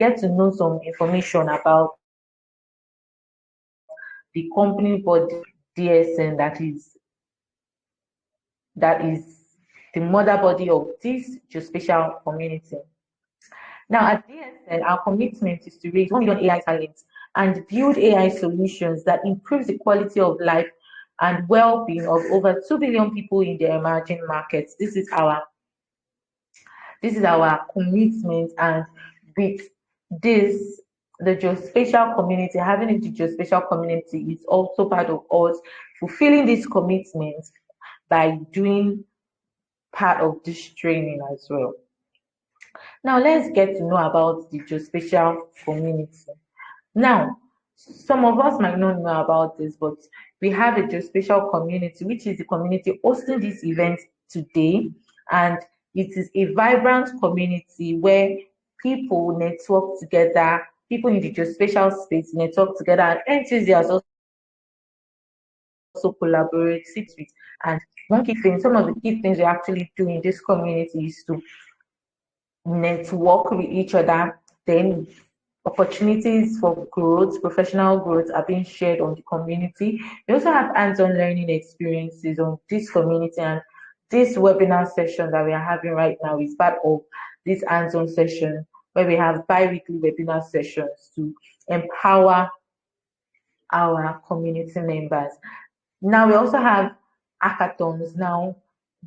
get to know some information about the company body DSN that is the mother body of this geospatial community. Now, at DSN, our commitment is to raise 1 million AI talents and build AI solutions that improve the quality of life and well-being of over 2 billion people in the emerging markets. This is our commitment, and with this, the geospatial community, having a geospatial community is also part of us fulfilling this commitment by doing part of this training as well. Now, let's get to know about the geospatial community. Now, some of us might not know about this, but we have a geospatial community, which is the community hosting this event today. And it is a vibrant community where people network together, people in the geospatial space network together, and enthusiasts also collaborate with. And some of the key things we actually do in this community is to network with each other. Then opportunities for growth, professional growth are being shared on the community. We also have hands-on learning experiences on this community, and this webinar session that we are having right now is part of this hands-on session where we have bi-weekly webinar sessions to empower our community members. Now we also have hackathons. Now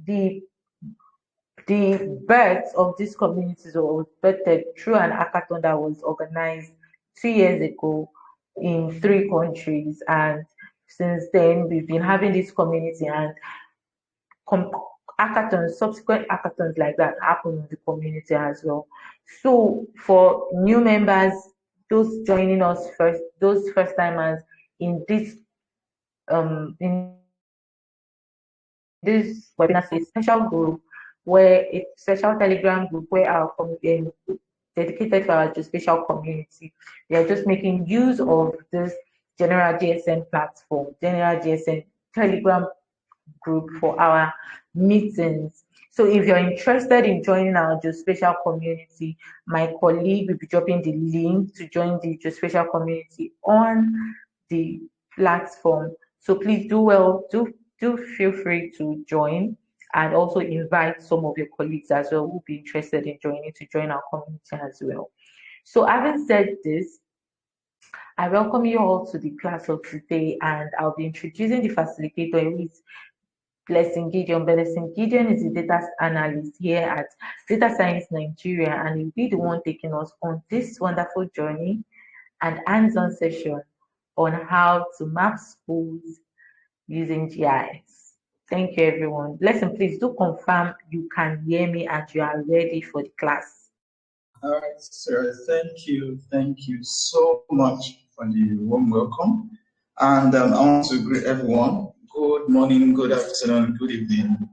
the birth of these communities was birthed through an hackathon that was organized 2 years ago in 3 countries, and since then we've been having this community, and subsequent hackathons like that happen in the community as well. So for new members, those joining us first, those first timers in this webinar, a special group where a special Telegram group where our community dedicated to our geospatial community. We are just making use of this general GSM platform, general GSM Telegram group for our meetings. So if you're interested in joining our geospatial community, my colleague will be dropping the link to join the geospatial community on the platform. So please do feel free to join, and also invite some of your colleagues as well who will be interested in join our community as well. So having said this, I welcome you all to the class of today, and I'll be introducing the facilitator, who is Blessing Gideon. Blessing Gideon is a data analyst here at Data Science Nigeria, and he'll be the one taking us on this wonderful journey and hands-on session on how to map schools using GIS. Thank you, everyone. Blessing, please do confirm you can hear me and you are ready for the class. All right, Sarah, thank you. Thank you so much for the warm welcome. And I want to greet everyone. Good morning, good afternoon, good evening,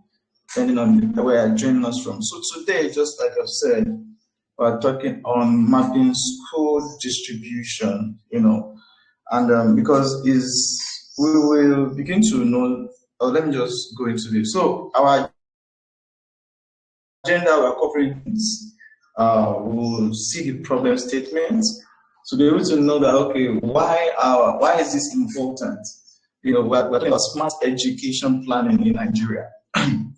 depending on where you're joining us from. So today, just like I've said, we're talking on mapping school distribution, and because we will begin to know. Let me just go into this. So our agenda we're covering is we'll see the problem statement, so be able to know that why is this important? We're talking about smart education planning in Nigeria.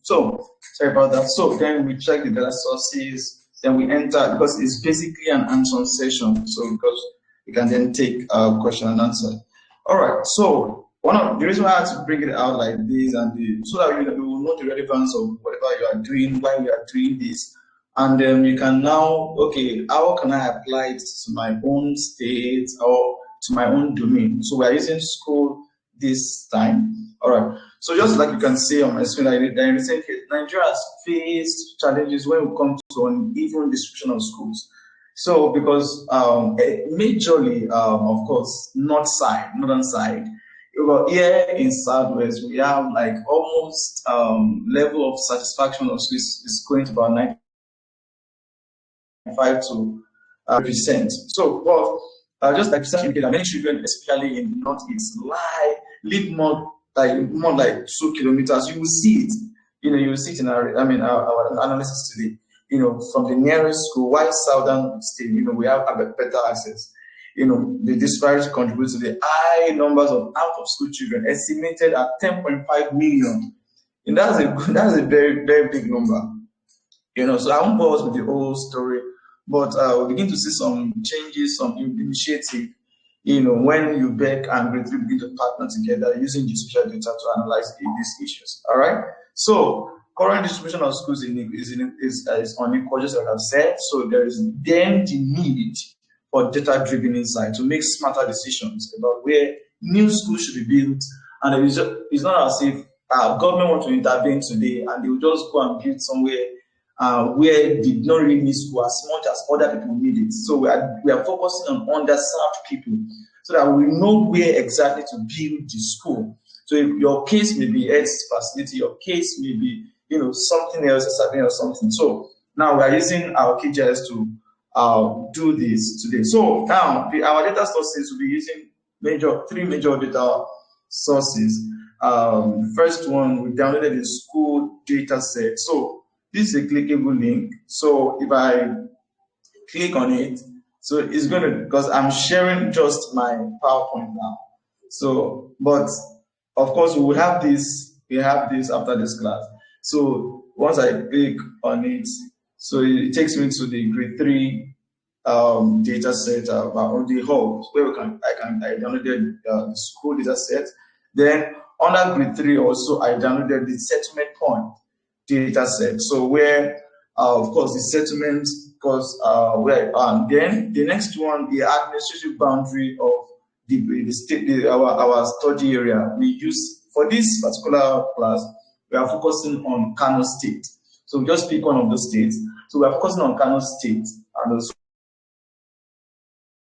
So sorry about that. So then we check the data sources, then we enter, because it's basically an answer session. So because we can then take question and answer. All right. So one of the reasons why I had to bring it out like this, and so that we will know the relevance of whatever you are doing, why we are doing this, and then you can now, how can I apply it to my own state or to my own domain? So we are using school this time. All right. So just like you can see on my screen, Nigeria has faced challenges when it comes to uneven distribution of schools. So because majorly, of course, northern side. Well, here in Southwest, we have like almost level of satisfaction of schools is going to about 95 to %. So, just like many children, especially in the Northeast, live more like 2 kilometers. You will see it. You will see it in our analysis today. from the nearest school, while southern state, we have a better access. The disparity contributes to the high numbers of out-of-school children, estimated at 10.5 million. And that's a very, very big number. So I won't bore us with the whole story, but we begin to see some changes, some initiative, when UBEC and grade 3 begin to partner together using geospatial data to analyze these issues. All right. So current distribution of schools is unequal, just like I've said. So there is then the need for data-driven insight to make smarter decisions about where new schools should be built. And it's not as if government want to intervene today and they will just go and build somewhere where they don't really need school as much as other people need it. So we are focusing on underserved people so that we know where exactly to build the school. So if your case may be health facility, your case may be something else, a survey or something. So now we are using our KGIS to do this today. So now our data sources will be using three major data sources. First one, we downloaded the school data set. So this is a clickable link. So if I click on it, so it's going to, because I'm sharing just my PowerPoint now. So, but of course we will have this, after this class. So once I click on it, so it takes me to the grade 3 data set on the hub where I downloaded the school data set. Then under grade 3 also I downloaded the settlement point data set. So where of course the settlement, because then the next one, the administrative boundary of the state, our study area we use for this particular class. We are focusing on Kano State. So we just pick one of those states. So we are focusing on Kano State, and so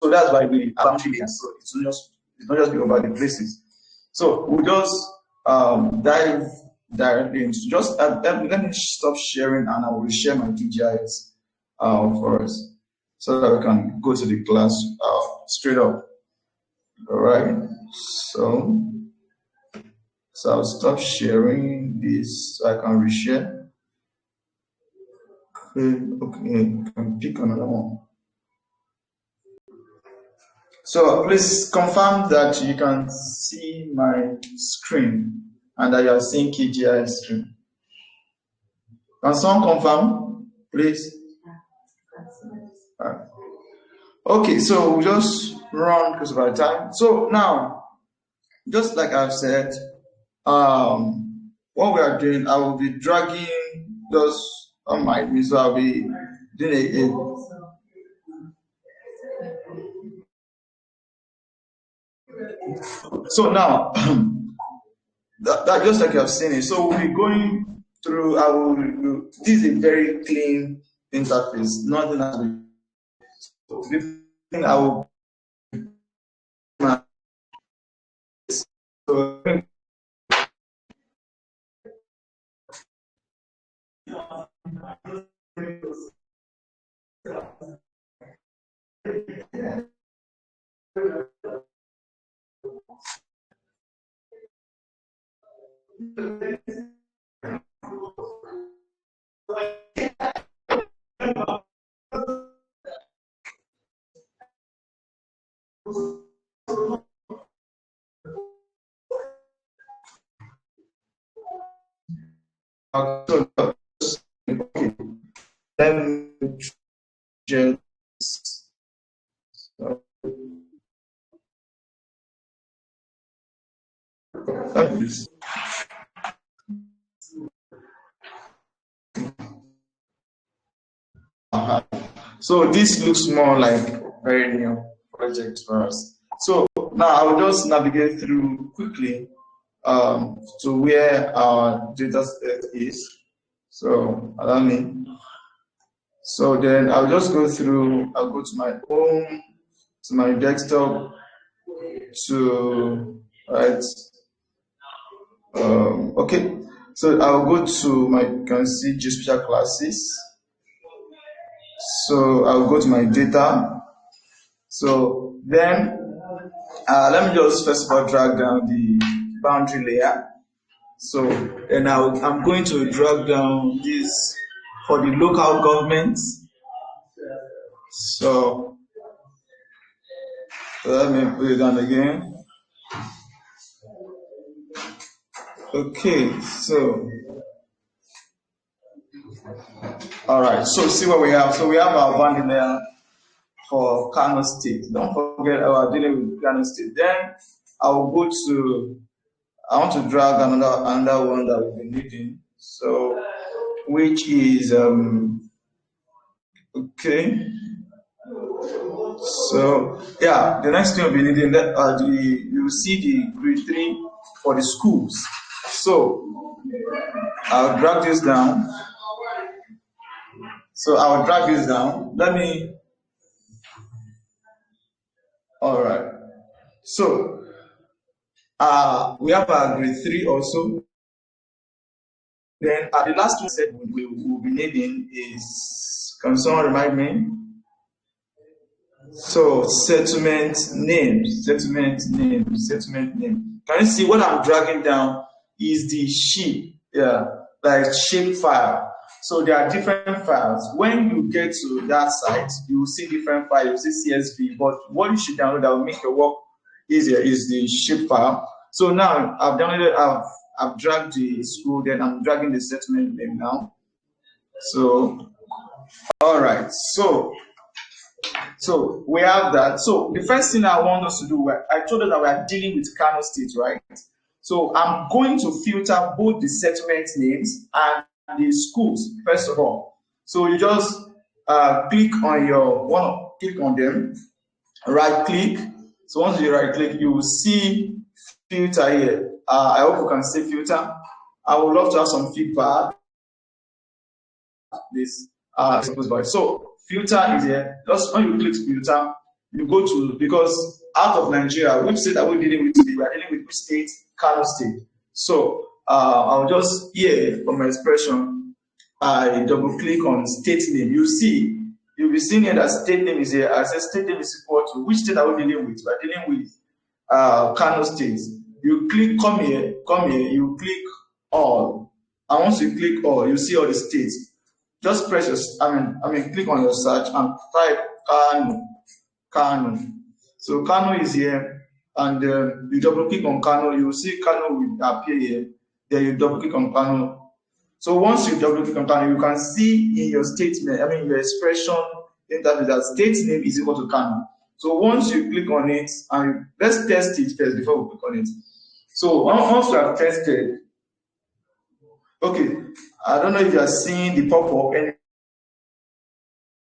that's why we have boundary there. So it's not just be over the places. So we just dive directly into just let me stop sharing, and I will share my QGIS for us so that we can go to the class straight up. All right. So I'll stop sharing this so I can reshare. Okay, can pick another one. So please confirm that you can see my screen and that you are seeing KGIS screen. Can someone confirm, please? Okay, so we'll just run because of our time. So now, just like I've said, what we are doing, I will be dragging those on my me, so I'll be doing so now that just like you have seen it. So we'll be going through. This is a very clean interface. Nothing has been. So I will. So this looks more like a very new project for us. So now I will just navigate through quickly to where our data set is. So allow me. So then I'll just go through, I'll go to my home, to my desktop, to, right. Okay, so I'll go to my, you can see Geospatial classes. So I'll go to my data. So then let me just first of all drag down the boundary layer. So then I'm going to drag down this for the local governments. So let me put it down again. Okay, so all right, so see what we have. So we have our vanilla for Kano State. Don't forget our dealing with Kano State. Then I will go to, I want to drag another one that we've been needing. So which is okay. So yeah, the next thing we'll be needing that you see the grade 3 for the schools. So I'll drag this down. So I'll drag this down. Let me. All right. So we have our grade 3 also. Then the last one said we will be needing is, can someone remind me? So settlement name. Can you see what I'm dragging down is the shape, yeah, like shape file. So there are different files. When you get to that site, you will see different files, you see CSV, but what you should download that will make your work easier is the shape file. So now I've downloaded, I've dragged the school, then I'm dragging the settlement name now. So all right, so we have that. So the first thing I want us to do, I told you that we are dealing with Kano State, right? So I'm going to filter both the settlement names and the schools, first of all. So you just click on them, right click. So once you right click, you will see filter here. I hope you can see filter. I would love to have some feedback. This so filter is here. Just when you click filter, you go to, because out of Nigeria, which state are we dealing with today? We are dealing with which state? Kano State. So I'll just here from my expression, I double click on state name. You'll be seeing here that state name is here. I say state name is equal to which state are we dealing with? We're dealing with Kano State. You click come here, you click all. And once you click all, you see all the states. Just press your, click on your search and type Kano. So Kano is here, and you double click on Kano, you will see Kano will appear here. Then you double click on Kano. So once you double click on Kano, you can see in your statement, your expression interface, that state name is equal to Kano. So once you click on it, and let's test it first before we click on it. So once you have tested, okay, I don't know if you are seeing the pop-up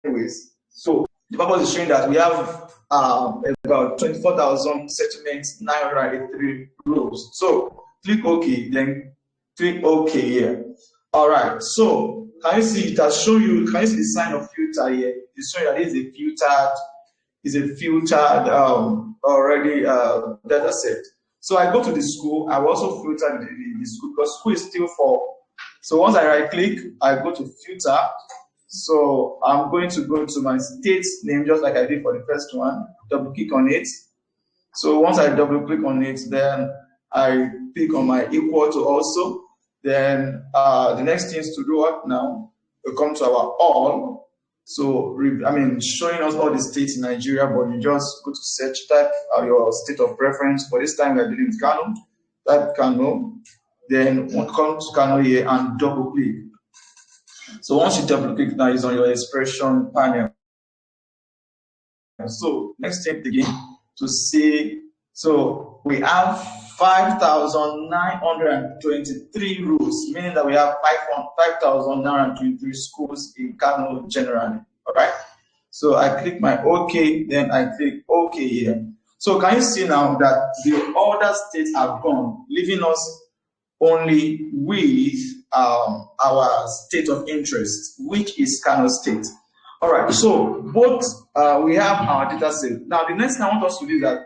anyways. So the purpose is showing that we have about 24,000 settlements, 983 rows. So click OK, then click OK here. All right. So can you see it has shown you? Can you see the sign of filter here? It's showing that this is a filtered already data set. So I go to the school. I will also filter the school, because school is still for. So once I right click, I go to filter. So I'm going to go to my state name, just like I did for the first one, double click on it. So once I double click on it, then I click on my equal to also. Then the next things to do up now, we come to our all. So showing us all the states in Nigeria, but you just go to search, type your state of preference. For this time, we are dealing with Kano. Type Kano. Then we'll come to Kano here and double click. So once you double click, now it's on your expression panel. So next step again to see. So we have 5,923 rows, meaning that we have 5,923 schools in Kano generally. All right. So I click my OK, then I click OK here. So can you see now that the other states are gone, leaving us only with our state of interest, which is Kano State. All right, so both we have our data set. Now, the next thing I want us to do is that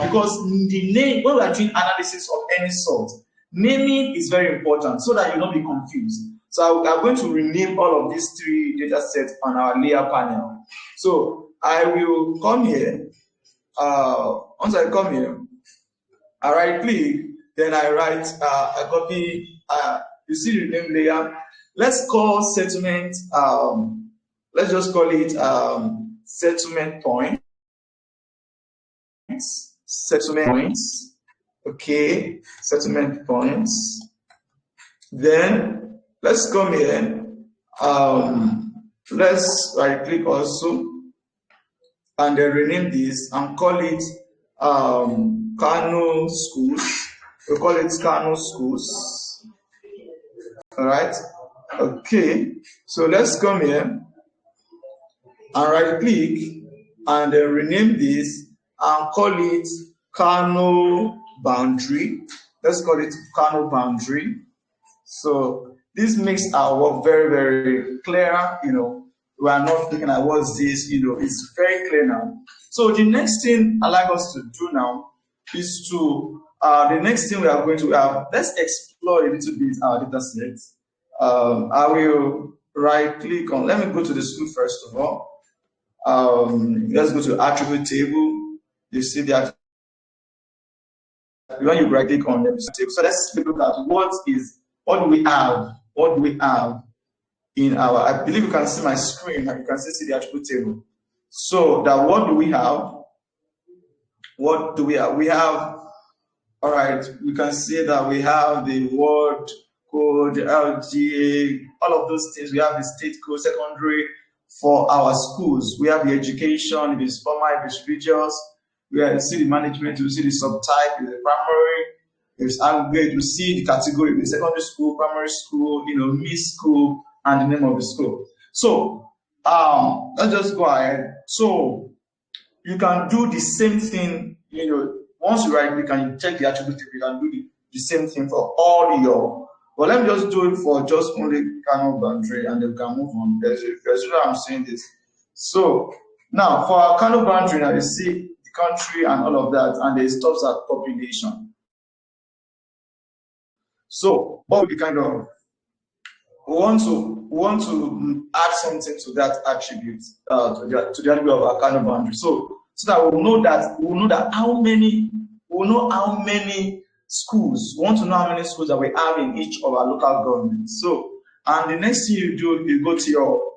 because the name, when we are doing analysis of any sort, naming is very important so that you don't be confused. So I'm going to rename all of these three data sets on our layer panel. So I will come here. Once I come here, I right click. Then I write, I copy, you see the name layer, let's call settlement, let's just call it settlement points. Settlement points. Okay, settlement points. Then let's come here. Let's right click also and then rename this and call it Kano schools. We call it Kano schools. All right. Okay. So let's come here and right click and then rename this and call it Kano boundary. Let's call it Kano boundary. So this makes our work very, very clear. We are not looking at what's this, it's very clear now. So the next thing I'd like us to do now is to, the next thing we are going to have, let's explore a little bit our data set. I will right click on, let me go to the school first of all. Let's go to attribute table. You see that when you right click on the table. So let's look at what do we have in our, I believe you can see my screen and you can see the attribute table. So that what do we have? What do we have? We have, all right, we can see that we have the word code, the LGA, all of those things. We have the state code, secondary for our schools. We have the education, if it's formal, if it's religious. We see the management, we see the subtype, the primary, if it's aggregate, we see the category, the secondary school, primary school, mixed school, and the name of the school. So let's just go ahead. So you can do the same thing, once you right click and you check the attribute, you can do the same thing for all your, but let me just do it for just only Kano boundary and then we can move on. There's why I'm saying this. So now for our Kano boundary, now you see the country and all of that, and it stops at population. So what we kind of we want to add something to that attribute, to the attribute of our Kano boundary. So that we'll know how many schools. We want to know how many schools that we have in each of our local governments. So, and the next thing you do, you go to your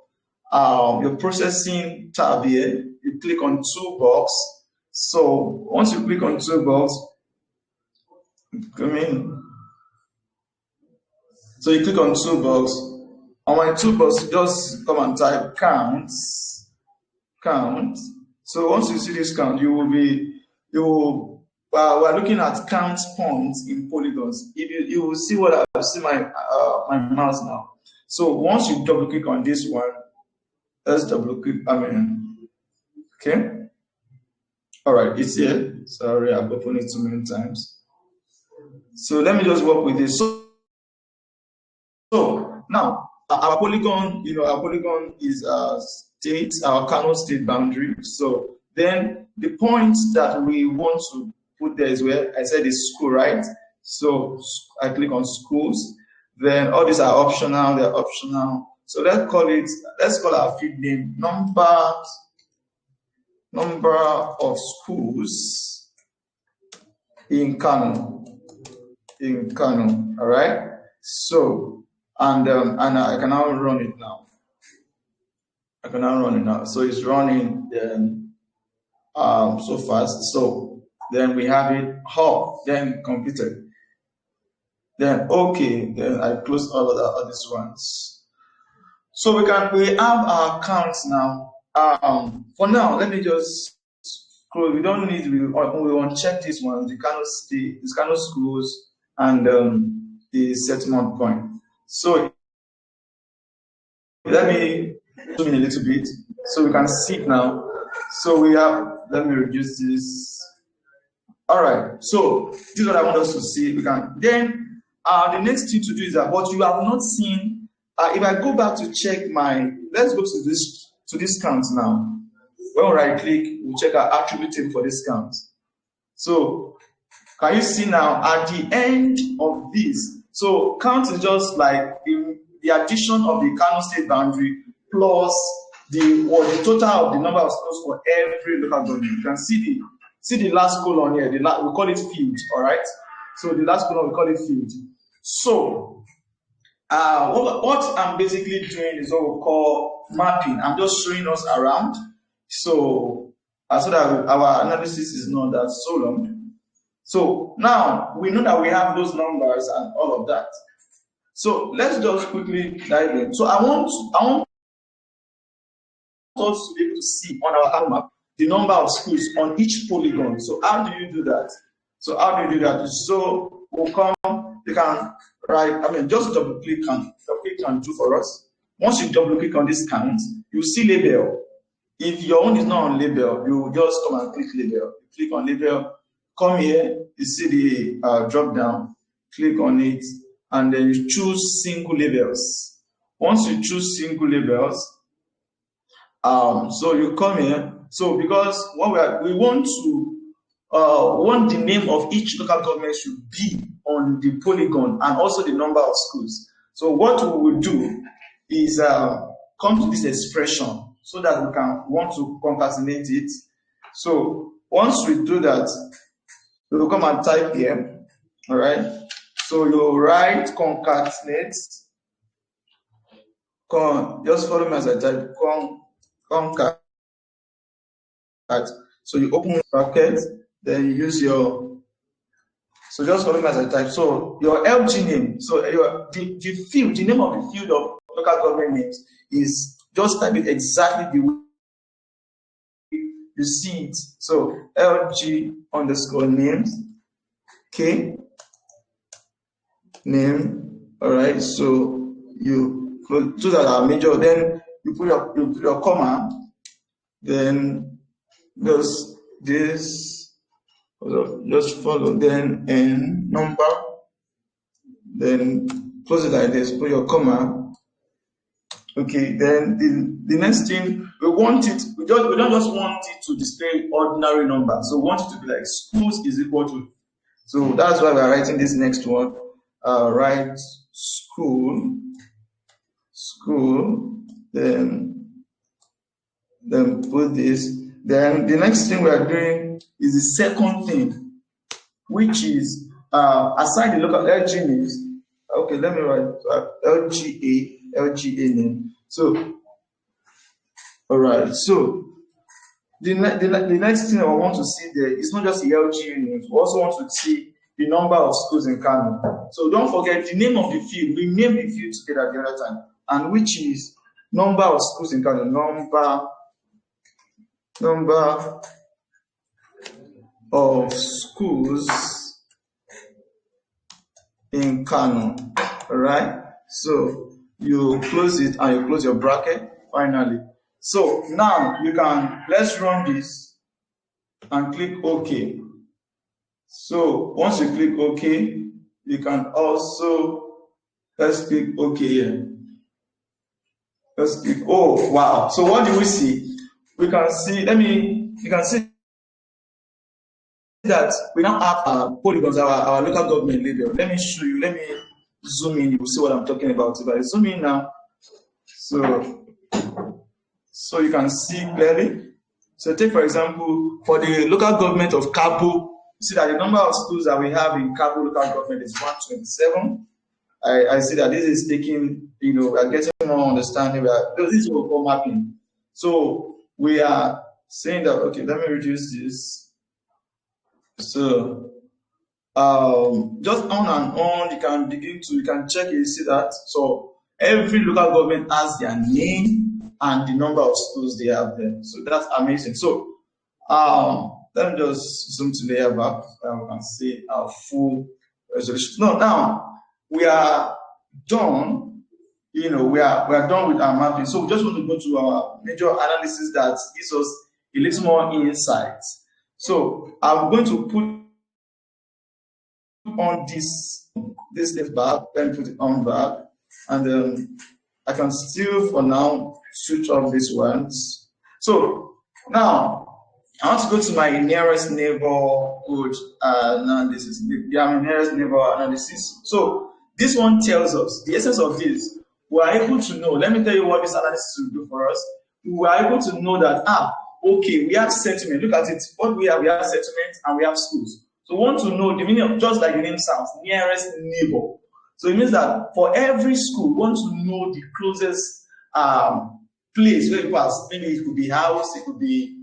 processing tab here. You click on toolbox. So once you click on toolbox, come in. So you click on toolbox. On my toolbox, just come and type count. So once you see this count, we're looking at count points in polygons. If you will see what I see my mouse now. So once you double click on this one, let's double click. Okay. All right, it's here. Sorry, I've opened it too many times. So let me just work with this. So now our polygon, is state, our Kano state boundary. So then the point that we want to put there is where I said is school, right? So I click on schools. Then all these are optional, they're optional. So let's call our field name number of schools in Kano. All right. So and I can now run it now. So it's running so fast. So then we have it then completed. Then okay, then I close all of all these ones. So we have our counts now. For now, let me just scroll. We don't need we want to check this one, the Kano schools and the settlement point. So let me zoom in a little bit so we can see it now. So we have, let me reduce this. All right, so this is what I want us to see. We can then the next thing to do is that what you have not seen. If I go back to check let's go to this count now. When we right click, we'll check our attribute table for this count. So can you see now at the end of this? So count is just like the addition of the Kano state boundary plus the total of the number of schools for every local government. You can see the last column here. We call it field. All right. So the last column we call it field. So What I'm basically doing is what we call mapping. I'm just showing us around, so so that our analysis is not that so long. So now we know that we have those numbers and all of that. So let's just quickly dive in. So I want us to be able to see on our map the number of schools on each polygon. So how do you do that? So how do you do that? So we'll come, you can write, just double click and do for us. Once you double click on this count, you see label. If your own is not on label, you just come and click label. You click on label, come here, you see the drop down, click on it, and then you choose single labels. Once you choose single labels, so you come here. So because what we want the name of each local government should be on the polygon and also the number of schools. So what we will do is come to this expression so that we want to concatenate it. So once we do that, we'll come and type here. All right. So you write concatenate. Just follow me as I type concat. So you open bracket, then you use your. So just follow me as I type. So your LG name. So the field, the name of the field of local government names is just type it exactly the way you see it. So LG underscore names. Okay. Name. All right. So you do that are major. Then you put your comma. Then just follow. Then n number. Then close it like this. Put your comma. Okay. Then the next thing we want it. We don't just want it to display ordinary number. So we want it to be like schools is equal to. So that's why we're writing this next one. Write school, then put this. Then the next thing we are doing is the second thing, which is aside the local LG names. Okay, let me write LGA name. So, all right. So the next thing I want to see there is not just the LGA names. We also want to see the number of schools in Kano. So don't forget the name of the field. We named the field together the other time, and which is number of schools in Kano. Number of schools in Kano. All right. So you close it and you close your bracket finally. So now let's run this and click OK. So once you click OK, you can also, let's click OK here. Let's click, oh wow. So what do we see? We can see, you can see that we now have polygons, our local government label. Let me show you, let me zoom in, you will see what I'm talking about. If I zoom in now, so you can see clearly. So take for example, for the local government of Kabo, see that the number of schools that we have in Kabo local government is 127. I see that this is taking, we are getting more understanding. This is what we call mapping. So we are saying that, okay, let me reduce this. So just on and on, you can check it, you see that. So every local government has their name and the number of schools they have there. So that's amazing. So let me just zoom to layer back so we can see our full resolution. No, now we are done. We are done with our mapping. So we just want to go to our major analysis that gives us a little more insights. So I'm going to put on this thing back, then put it on back, and then I can still for now switch off these ones. So now I want to go to my nearest neighborhood analysis. My nearest neighbor analysis. So this one tells us the essence of this. We are able to know. Let me tell you what this analysis will do for us. We are able to know that okay, we have settlement. Look at it. What we have settlement and we have schools. So we want to know the meaning of, just like the name sounds, nearest neighbor. So it means that for every school, we want to know the closest place where people are. Maybe it could be house, it could be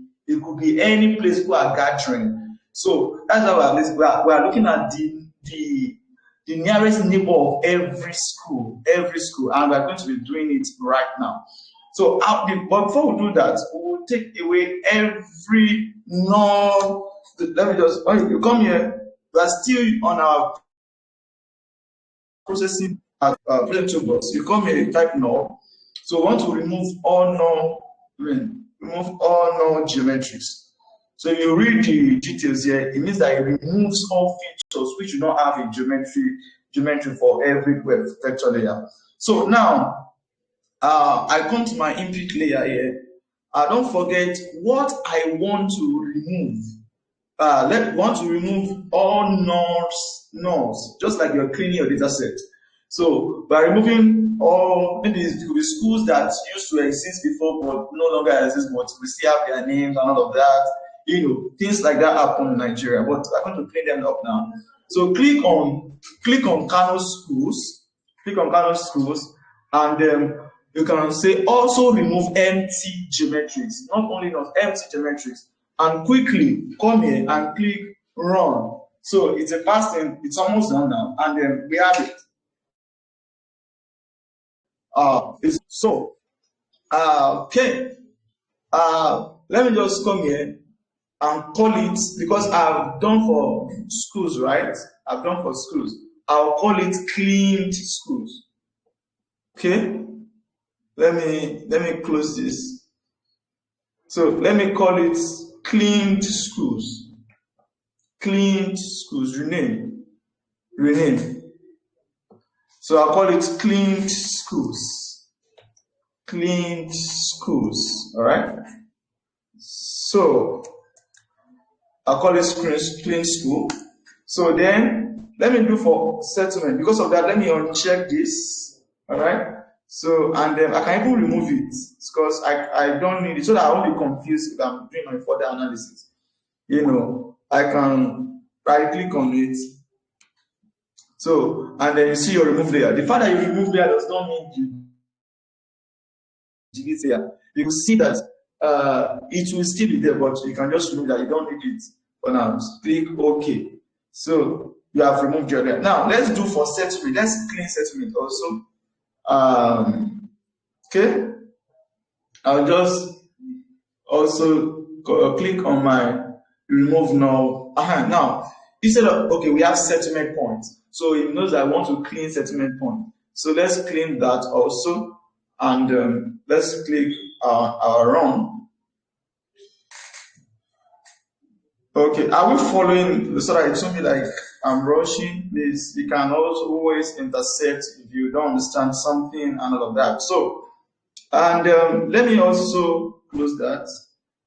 any place people are gathering. So that's why we are looking at the nearest neighbor of every school, and we're going to be doing it right now. So, but before we do that, we will take away every non. Let me just. When you come here, we are still on our processing toolbox. You come here, you type null. So, we want to remove all null geometries. So, if you read the details here, it means that it removes all features which do not have a geometry for every vector layer. So now, I come to my input layer here. Don't forget what I want to remove. Want to remove all nulls, just like you're cleaning your data set. So by removing all, maybe it could be schools that used to exist before but no longer exist, but we still have their names and all of that. Things like that happen in Nigeria, but I'm going to clean them up now. So click on Kano schools, and you can say also remove empty geometries, not only empty geometries, and quickly come here and click run. So it's a fast thing, it's almost done now, and then we have it. Okay. Let me just come here and call it, because I've done for schools, right? I've done for schools. I'll call it cleaned schools. Okay. Let me close this. So let me call it cleaned schools. Cleaned schools. Rename. So I'll call it cleaned schools. Cleaned schools. All right. So I'll call it clean school. So then let me do for settlement. Because of that, let me uncheck this. All right. So, and then I can even remove it because I don't need it, so that I won't be confused if I'm doing my further analysis. I can right click on it. So, and then you see your remove layer. The fact that you remove layer does not mean you delete layer. You will see that it will still be there, but you can just remove that. You don't need it for now. Click OK. So you have removed your layer. Now let's do for settlement. Let's clean settlement also. Okay, I'll just also click on my remove null. Now instead of we have settlement points, so it knows I want to clean settlement point. So let's clean that also, and let's click our run. Okay, are we following? So that it should be like I'm rushing. Please, you can also always intercept if you don't understand something and all of that. So, and let me also close that,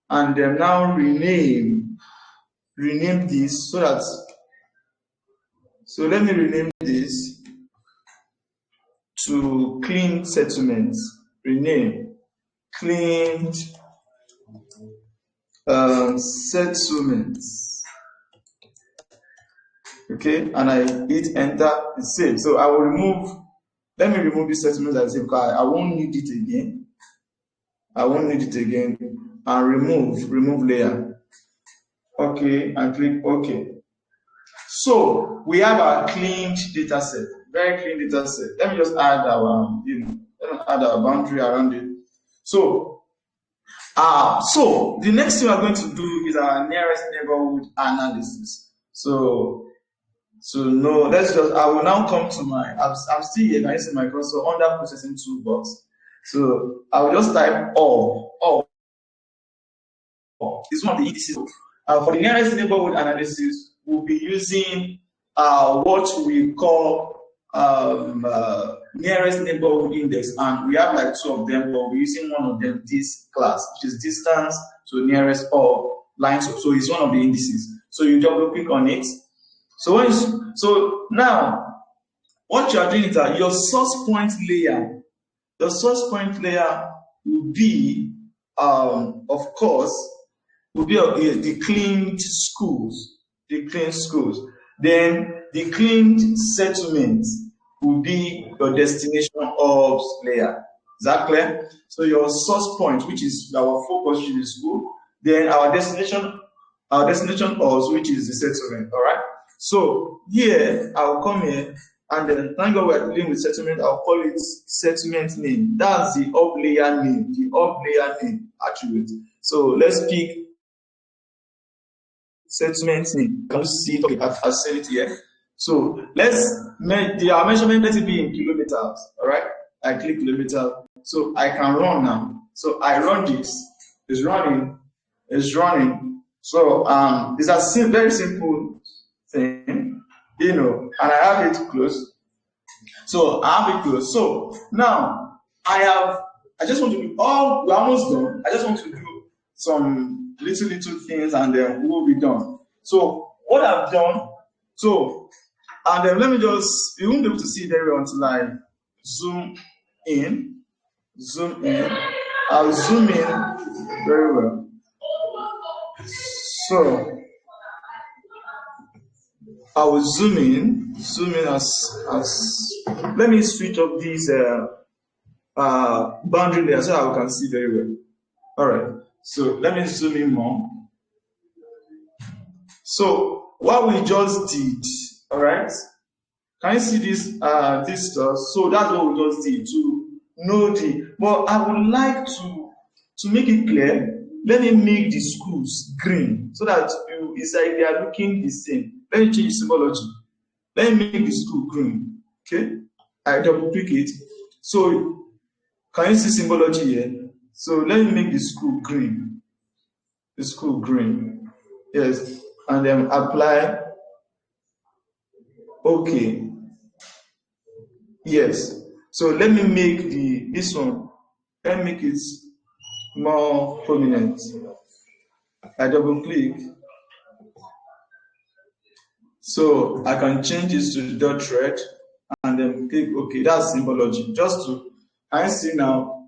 and now rename this so that. So let me rename this to clean settlements. Rename cleaned settlements. Okay, and I hit enter, it's saved. So I will let me remove this settlement as because I won't need it again. And remove layer. Okay, and click OK. So we have our cleaned data set, very clean data set. Let me just add our, add our boundary around it. So the next thing we're going to do is our nearest neighborhood analysis. So no, I will now come to I'm still here, I see my console under processing toolbox. So I will just type all. It's one of the indices. For the nearest neighborhood analysis, we'll be using what we call nearest neighborhood index, and we have like two of them, but we're using one of them, this class, which is distance to nearest or lines. So it's one of the indices. So you double click on it. So now what you are doing is that your source point layer, will be, of course, will be the cleaned schools. Then the cleaned settlements will be your destination orbs layer. Is that clear? So your source point, which is our focus, which is the school, then our destination orbs, which is the settlement. All right. So here I'll come here, and then thank God we're dealing with settlement. I'll call it settlement name. That's the orb layer name, attribute. So let's pick settlement name. Can you see it? Okay, I've said it here. So let's make our measurement, let it be in kilometers. All right. I click kilometer. So I can run now. So I run this. It's running. So it's a very simple thing, and I have it closed. So I have it closed. So now I just want to do we're almost done. I just want to do some little things, and then we will be done. So what I've done, and then let me you won't be able to see it very well until I zoom in. I'll zoom in very well. So I will zoom in as let me switch up these boundary layers so I can see very well. All right. So let me zoom in more. So what we just did, all right? Can you see this stuff? So that's what we just did to know but I would like to make it clear. Let me make the schools green so that it's like they are looking the same. Let me change symbology. Let me make the school green. Okay? I double click it. So can you see symbology here? So let me make the school green. The school green. Yes. And then apply. Okay. Yes. So let me make this one. Let me make it more prominent. I double click. So I can change this to dot red and then click OK. That's symbology. Can you see now?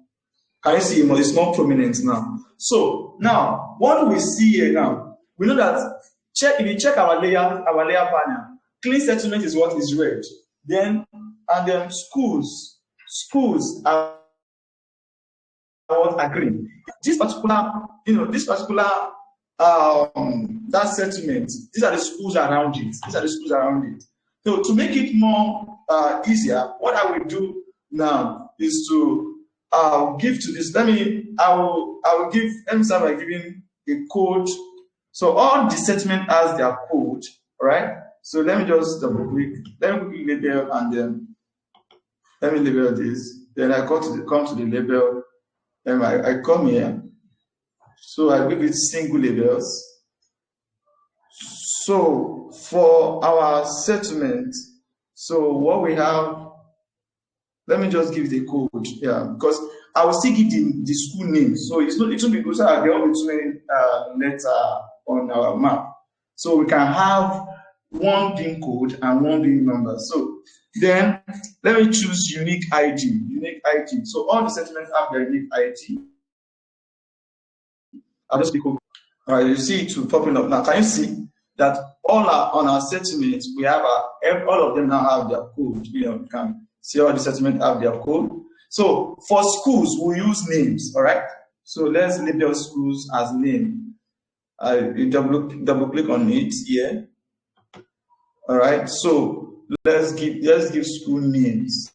Can you see it's more prominent now? So now what do we see here now? We know that if you check our layer panel, clean settlement is what is red. Then schools are what are green. This particular that settlement, these are the schools around it. So to make it more easier, what I will do now is to give to this. Let me start by giving a code. So all the settlement has their code, right? So let me just double click. Let me quickly label, and then let me label this. Then I come to the label. Then I come here. So I give it single labels. So for our settlement, so what we have, let me just give the code, because I will still give the school name. So it won't be good. So there won't be too many letters on our map. So we can have one pin code and one pin number. So then let me choose unique ID. So all the settlements have their unique ID. I'll just click OK. All right, you see it popping up now. Can you see that on our settlements we have all of them now have their code? You can see all the settlements have their code. So for schools we use names. All right. So let's label schools as name. You double click on it here. All right. So let's give school names.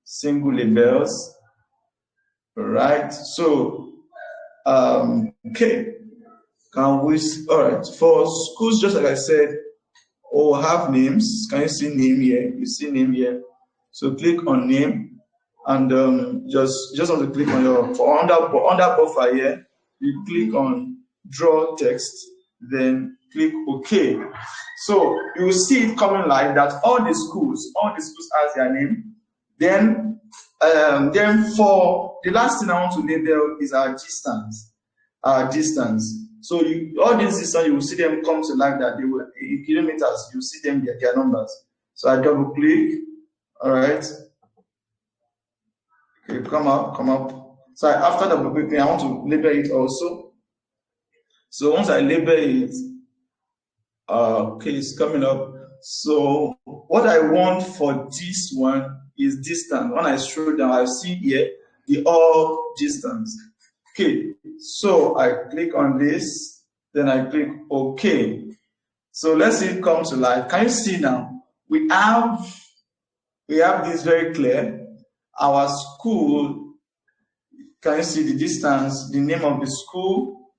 Single labels. All right. So okay. All right, for schools, just like I said, have names. Can you see name here? You see name here. So click on name, and just want to click on under buffer here. You click on draw text, then click OK. So you will see it coming like that. All the schools has their name. Then for the last thing I want to label is our distance. So all these distance, you will see them come to like that. They will in kilometers. You see them their numbers. So I double click. All right. Okay, come up. So after double clicking, I want to label it also. So once I label it, okay, it's coming up. So what I want for this one is distance. When I scroll down, I see here the all distance. Okay, so I click on this, then I click OK. So let's see it come to life. Can you see now? We have this very clear. Our school, can you see the distance, the name of the school,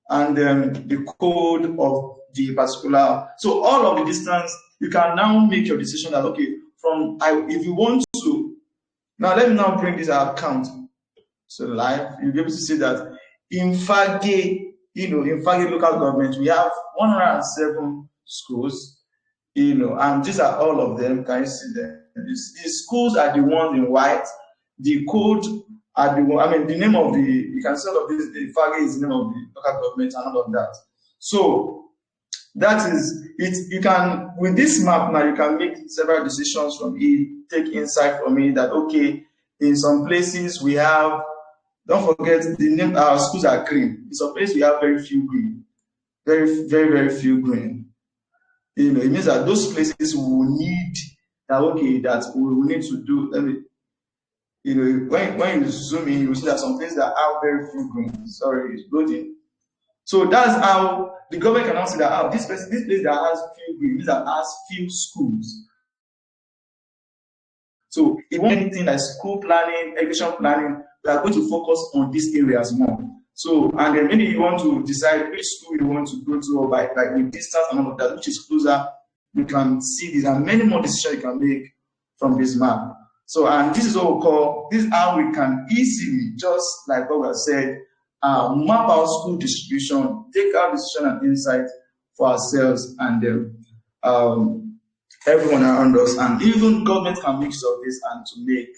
and the code of the particular. So all of the distance, you can now make your decision that, okay, if you want to, now let me now bring this account to life. You'll be able to see that in Fage, in Fage local government, we have 107 schools, and these are all of them. Can you see them? The schools are the ones in white. The code are the one, the name of you can see all of this, the Fage is the name of the local government and all of that. So that is it. You can, with this map now, you can make several decisions from it, take insight from it that, okay, in some places we have, don't forget the name, our schools are green. In some places we have very few green. Very, very, very few green. It means that those places we will need that, okay, that we will need to do. When you zoom in, you will see that some places that have very few green. Sorry, it's loading. So that's how the government can also say that this place that has few green, this that has few schools. So if you want anything like school planning, education planning, we are going to focus on these areas more. So, and then maybe you want to decide which school you want to go to, or by with distance and all of that, which is closer. You can see these and many more decisions you can make from this map. So, and this is what we call, this is how we can easily, just like what we have said, map our school distribution, take our decision and insight for ourselves and everyone around us, and even government can make use of this and to make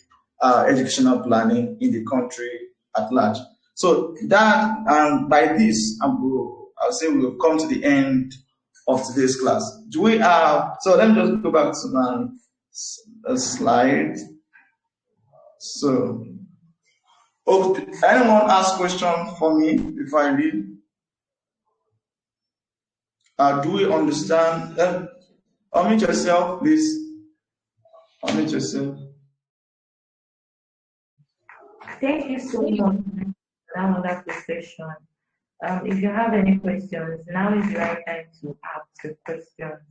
educational planning in the country at large. So that, and by this, I'll say we'll come to the end of today's class. Do we have? So let me just go back to my slide. So, anyone ask question for me before I leave? Do we understand? Unmute yourself, please. Unmute yourself. Thank you so much. Now that's the session. If you have any questions, now is the right time to ask the questions.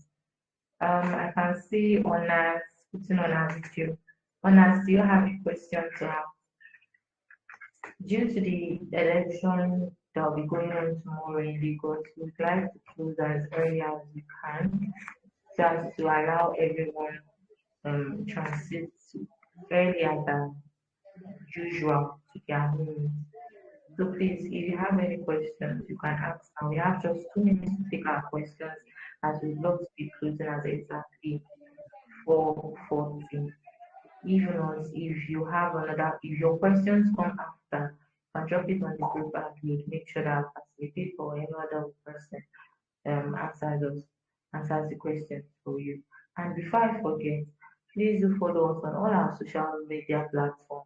I can see Onas putting on our video. Onas, do you have a question to ask? Due to the election that will be going on tomorrow in Lagos, we'd like to close as early as we can, just to allow everyone transit earlier than usual to their homes. So please, if you have any questions, you can ask now. We have just 2 minutes to take our questions, as we'd love to be closing at exactly 4:40. Even if you have if your questions come after, you can drop it on the group and we'll make sure that our facilitator or any other person answers the questions for you. And before I forget, please do follow us on all our social media platforms.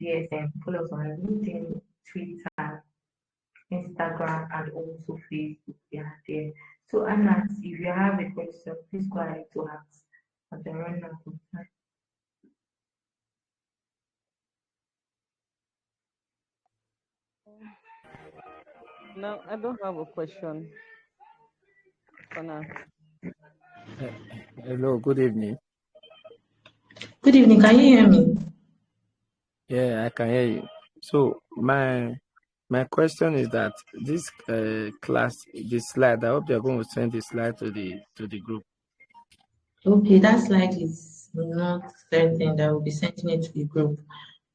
DSM, follow us on LinkedIn, Twitter, Instagram, and also Facebook. We are there. So, Anna, if you have a question, please go ahead to ask at the run out of time. No, I don't have a question for now. Hello, good evening. Good evening, can you hear me? Yeah, I can hear you. So my question is that this class, this slide, I hope they're going to send the slide to the group. Okay, that slide is not certain that we'll be sending it to the group.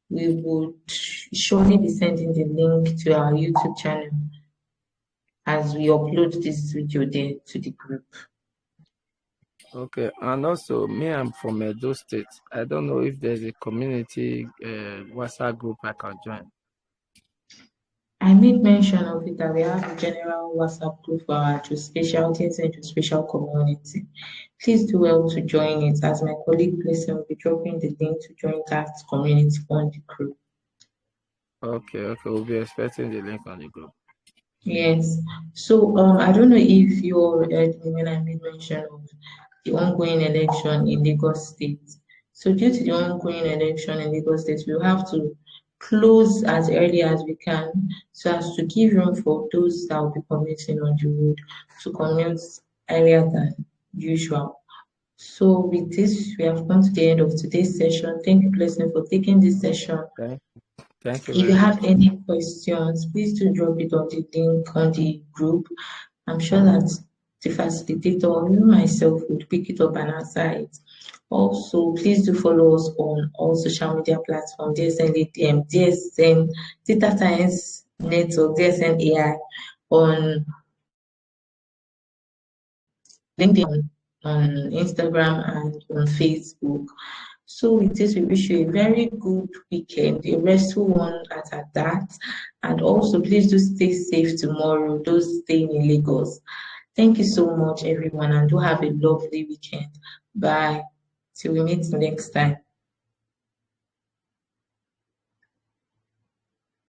We would surely be sending the link to our YouTube channel as we upload this video there to the group. Okay, and also me, I'm from Edo State. I don't know if there's a community WhatsApp group I can join. I made mention of it that we have a general WhatsApp group for our geospatial teams and geospatial community. Please do well to join it, as my colleague Blessing will be dropping the link to join that community on the group. Okay, we'll be expecting the link on the group. Yes. So I don't know if you all heard me when I made mention of the ongoing election in Lagos State. So due to the ongoing election in Lagos State, we'll have to close as early as we can so as to give room for those that will be commuting on the road to commute earlier than usual. So with this, we have come to the end of today's session. Thank you, Blessing, for taking this session. Thank you If you very have much. any questions, please do drop it on the link on the group. I'm sure that the facilitator or you myself would pick it up and answer it. Also, please do follow us on all social media platforms, DSN Data Science Network, DSN AI, on LinkedIn, on Instagram, and on Facebook. So with this, we wish you a very good weekend, a restful one at that. And also, please do stay safe tomorrow, those staying in Lagos. Thank you so much, everyone, and do have a lovely weekend. Bye. Till we meet next time.